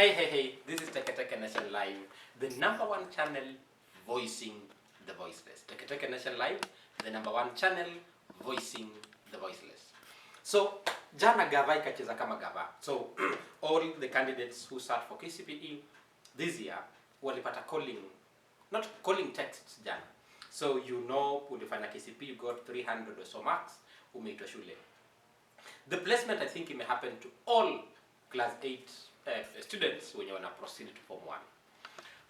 Hey, this is Teke Nation Live, the #1 channel voicing the voiceless. Teke Nation Live, the #1 channel voicing the voiceless. So, jana gava ikacheza kama gava. So, all the candidates who sat for KCPE this year walipata not calling texts jana. So, you know, ulifanya KCPE, you got 300 or so marks, umeitwa shule. The placement, I think, may happen to all class 8 students when you want to proceed to Form 1.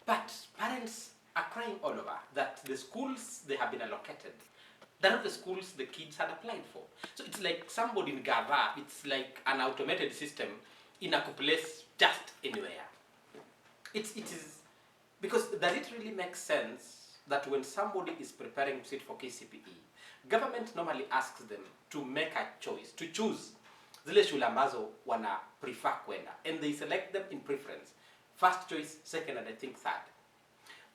But parents are crying all over that the schools they have been allocated, they're not the schools the kids had applied for. So it's like somebody in Gava, it's like an automated system in a place just anywhere. It is, because does it really make sense that when somebody is preparing to sit for KCPE, government normally asks them to make a choice, to choose zile shule ambazo wana prefer kwenda, and they select them in preference, first choice, second, and I think third.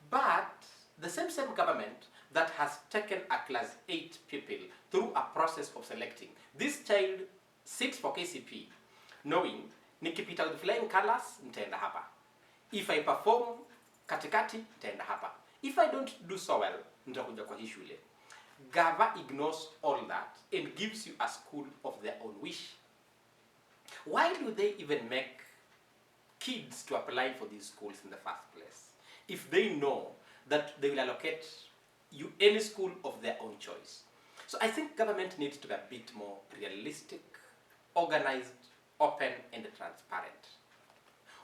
But the same government that has taken a class 8 pupil through a process of selecting, this child sits for KCPE knowing nikipita with flying colors nitaenda hapa, if I perform katikati nitaenda hapa, if I don't do so well nitakuja kwa hii shule. Gava ignores all that and gives you a school of their own wish. Why do they even make kids to apply for these schools in the first place if they know that they will allocate you any school of their own choice? So I think government needs to be a bit more realistic, organized, open, and transparent.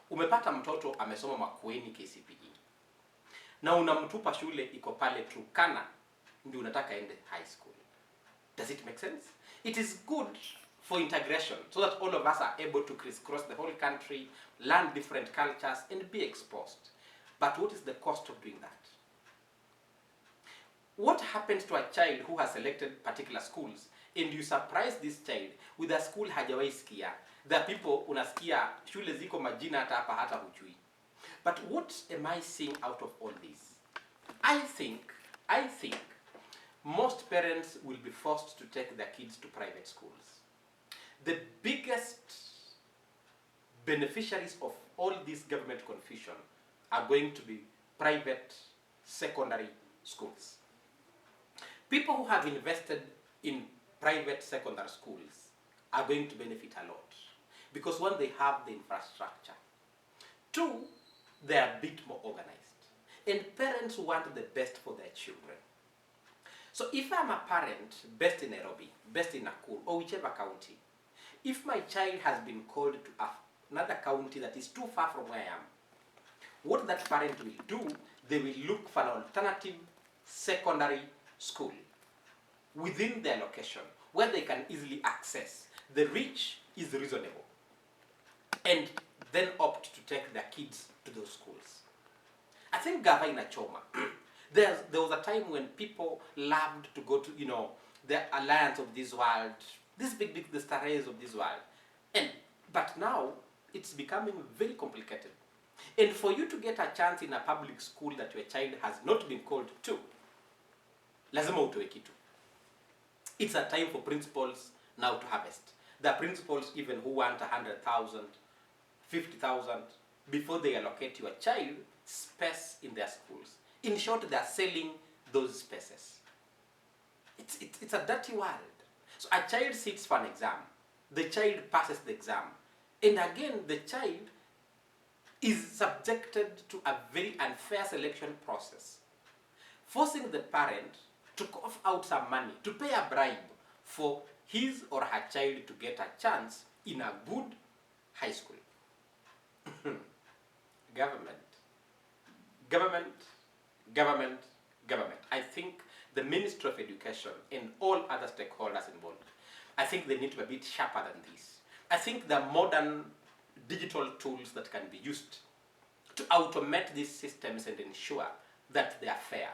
Umepata mtoto amesoma Makueni KCPE na unamtupa shule iko pale Turkana ndio unataka ende high school. Does it make sense? It is good for integration so that all of us are able to crisscross the whole country, learn different cultures, and be exposed. But what is the cost of doing that? What happens to a child who has selected particular schools and you surprise this child with a school hajawahi sikia? There are people unasikia shule ziko majina hata hapa hata hujui. But what am I seeing out of all this? I think most parents will be forced to take their kids to private schools. The biggest beneficiaries of all this government confusion are going to be private secondary schools. People who have invested in private secondary schools are going to benefit a lot because one, they have the infrastructure. Two, they are a bit more organized. And parents want the best for their children. So if I'm a parent based in Nairobi, based in Nakuru, or whichever county, if my child has been called to another county that is too far from where I am, what that parent will do, they will look for an alternative secondary school within their location where they can easily access. The reach is reasonable. And then opt to take their kids to those schools. I think Gava inachoma. There was a time when people loved to go to, the alliance of this world, this big, the stars of this world. But now, it's becoming very complicated. And for you to get a chance in a public school that your child has not been called to, lazima utoe kitu. It's a time for principals now to harvest. There are principals even who want 100,000, 50,000 before they allocate your child space in their schools. In short, they are selling those spaces. It's a dirty world. So a child sits for an exam. The child passes the exam. And again, the child is subjected to a very unfair selection process, forcing the parent to cough out some money, to pay a bribe for his or her child to get a chance in a good high school. Government. I think the Ministry of Education and all other stakeholders involved, I think they need to be a bit sharper than this. I think the modern digital tools that can be used to automate these systems and ensure that they are fair.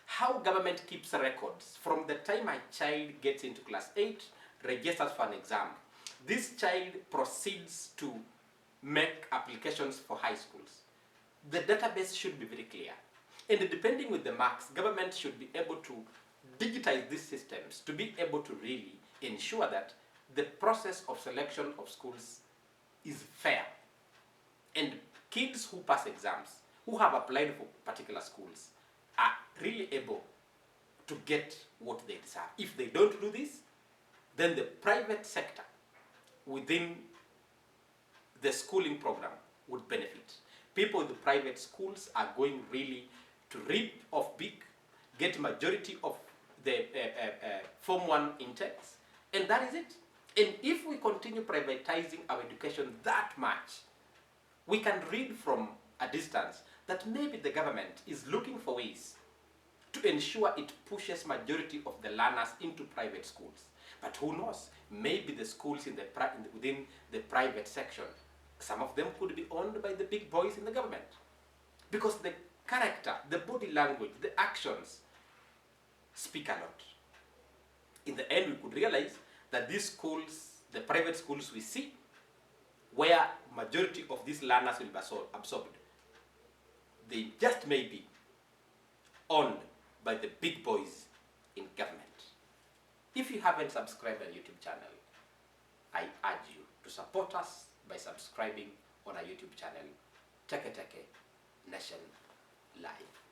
How government keeps records from the time a child gets into class 8, registers for an exam. This child proceeds to make applications for high schools. The database should be very clear. And depending with the marks, government should be able to digitize these systems to be able to really ensure that the process of selection of schools is fair. And kids who pass exams, who have applied for particular schools, are really able to get what they deserve. If they don't do this, then the private sector within the schooling program would benefit. People in the private schools are going really to reap off big, get majority of the Form 1 intakes, and that is it. And if we continue privatizing our education that much, we can read from a distance that maybe the government is looking for ways to ensure it pushes majority of the learners into private schools. But who knows? Maybe the schools within the private section, some of them could be owned by the big boys in the government. Because the character, the body language, the actions speak a lot. In the end, we could realize that these schools, the private schools we see, where majority of these learners will be absorbed, they just may be owned by the big boys in government. If you haven't subscribed to our YouTube channel, I urge you to support us by subscribing on our YouTube channel, Teke Teke Nation Live.